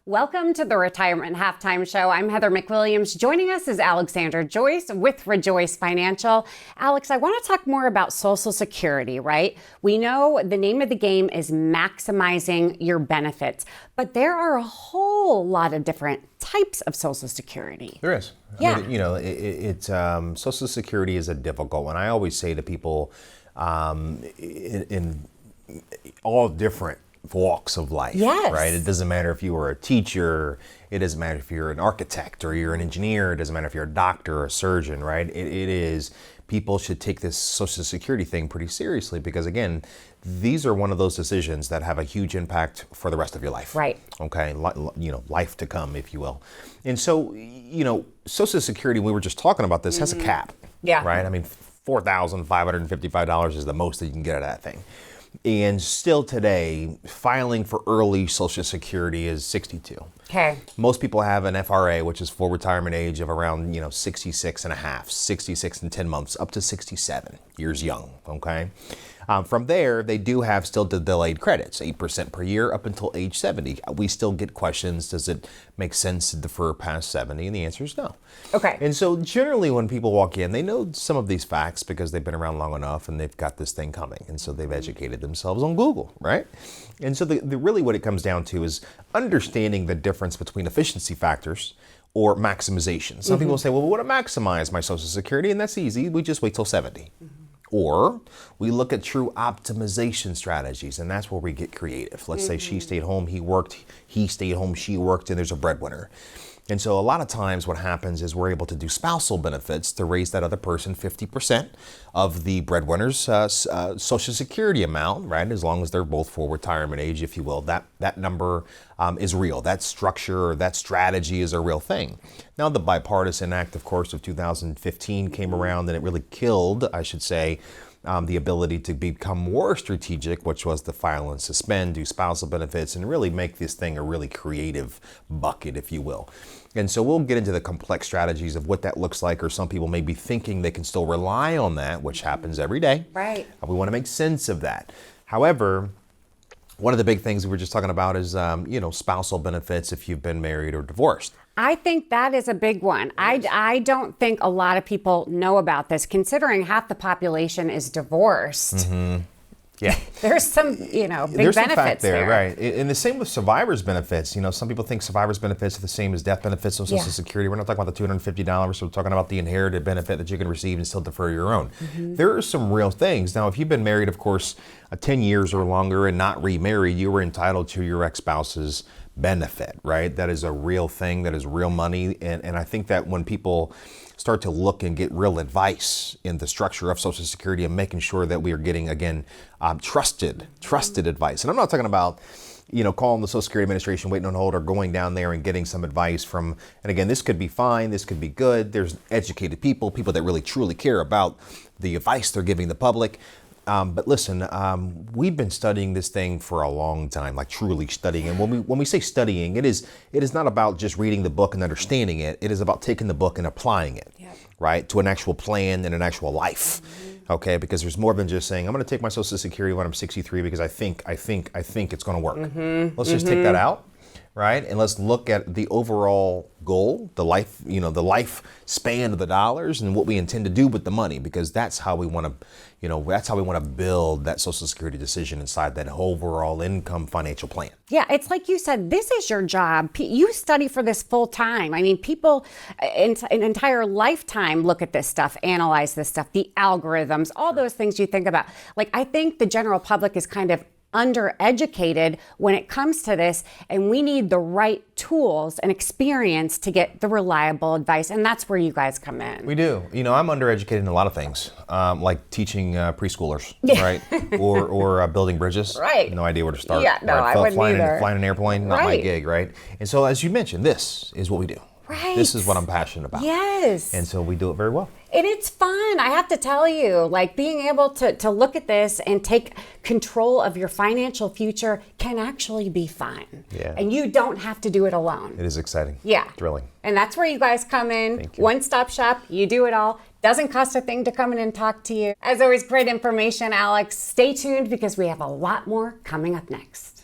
Welcome to the Retirement Halftime Show. I'm Heather McWilliams. Joining us is Alexander Joyce with ReJoyce Financial. Alex, I want to talk more about Social Security, right? We know the name of the game is maximizing your benefits, but there are a whole lot of different types of Social Security. There is. Yeah. I mean, Social Security is a difficult one. I always say to people in all different walks of life, yes, right? It doesn't matter if you were a teacher, it doesn't matter if you're an architect or you're an engineer, it doesn't matter if you're a doctor or a surgeon, right? It is, people should take this Social Security thing pretty seriously because again, these are one of those decisions that have a huge impact for the rest of your life. Right. Okay, life to come, if you will. And so, Social Security, we were just talking about this, has a cap. Yeah. Right? I mean, $4,555 is the most that you can get out of that thing. And still today, filing for early Social Security is 62. Okay. Most people have an FRA, which is full retirement age of around, 66 and a half, 66 and 10 months, up to 67 years young, okay? From there, they do have still the delayed credits, 8% per year up until age 70. We still get questions, does it make sense to defer past 70? And the answer is no. Okay. And so generally when people walk in, they know some of these facts because they've been around long enough and they've got this thing coming. And so they've educated themselves on Google, right? And so really what it comes down to is understanding the difference between efficiency factors or maximization. Some people say, well, we want to maximize my Social Security, and that's easy. We just wait till 70. Or we look at true optimization strategies, and that's where we get creative. Let's say she stayed home, he worked, he stayed home, she worked, and there's a breadwinner. And so a lot of times what happens is we're able to do spousal benefits to raise that other person 50% of the breadwinner's Social Security amount, right? As long as they're both full retirement age, if you will. That number is real. That structure or that strategy is a real thing. Now the Bipartisan Act, of course, of 2015 came around and it really killed, I should say, the ability to become more strategic, which was to file and suspend, do spousal benefits, and really make this thing a really creative bucket, if you will. And so we'll get into the complex strategies of what that looks like, or some people may be thinking they can still rely on that, which happens every day. Right. We want to make sense of that. However, one of the big things we were just talking about is, spousal benefits if you've been married or divorced. I think that is a big one. I don't think a lot of people know about this, considering half the population is divorced. Yeah. There's some, big There's benefits some fact there, there. right? And the same with survivor's benefits. Some people think survivor's benefits are the same as death benefits on Social Security. We're not talking about the $250. We're talking about the inherited benefit that you can receive and still defer your own. There are some real things. Now, if you've been married, of course, 10 years or longer and not remarried, you were entitled to your ex-spouse's benefit, right? That is a real thing. That is real money. And I think that when people start to look and get real advice in the structure of Social Security and making sure that we are getting, again, trusted advice. And I'm not talking about, calling the Social Security Administration, waiting on hold, or going down there and getting some advice from, and again, this could be fine, this could be good. There's educated people that really truly care about the advice they're giving the public. But listen, we've been studying this thing for a long time, like truly studying. And when we say studying, it is not about just reading the book and understanding it. It is about taking the book and applying it, right, to an actual plan and an actual life. Okay, because there's more than just saying, I'm going to take my Social Security when I'm 63 because I think it's going to work. Let's just take that out. Right? And let's look at the overall goal, the life, the life span of the dollars and what we intend to do with the money, because that's how we want to, build that Social Security decision inside that overall income financial plan. Yeah, it's like you said, this is your job. You study for this full time. I mean, people in an entire lifetime look at this stuff, analyze this stuff, the algorithms, all those things you think about. Like, I think the general public is kind of undereducated when it comes to this, and we need the right tools and experience to get the reliable advice, and that's where you guys come in. We do. I'm undereducated in a lot of things, like teaching preschoolers, right? or building bridges. Right. No idea where to start. Yeah, no, I wouldn't either. Flying an airplane, not my gig, right? And so, as you mentioned, this is what we do. Right. This is what I'm passionate about. Yes. And so we do it very well. And it's fun. I have to tell you, like, being able to look at this and take control of your financial future can actually be fun. Yeah. And you don't have to do it alone. It is exciting. Yeah. Thrilling. And that's where you guys come in. Thank you. One-stop shop. You do it all. Doesn't cost a thing to come in and talk to you. As always, great information, Alex. Stay tuned because we have a lot more coming up next.